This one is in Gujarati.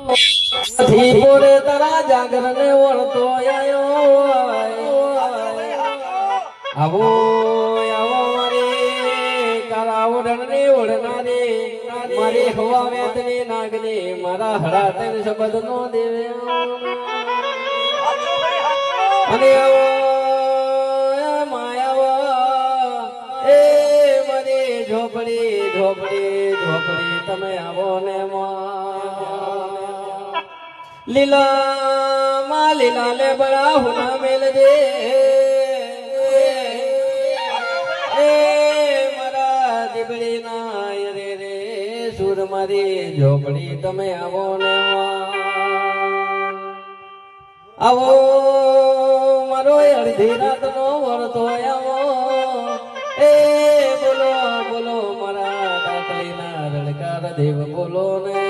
પોરે તારા જાગરને ઓળતો આયો આવો આવો મારી કાળા ઓઢણને ઓઢનારે મારી હવા વેતની નાગને મારા હરાતન શબ્દ નો દેવે અને આવો માયાવા એ મારી ઝોપડી ઝોપડી ઝોપડી તમે આવો ને લીલા માં લીલા લે બડા હુના મેલજે એ મારા દીબડી ના રે રે સુર મારી ઝોપડી તમે આવો ને આવો મારો અડધી રાત નો વળતો આવો એ બોલો બોલો મારા દાખલી ના રડકાર દેવ બોલો ને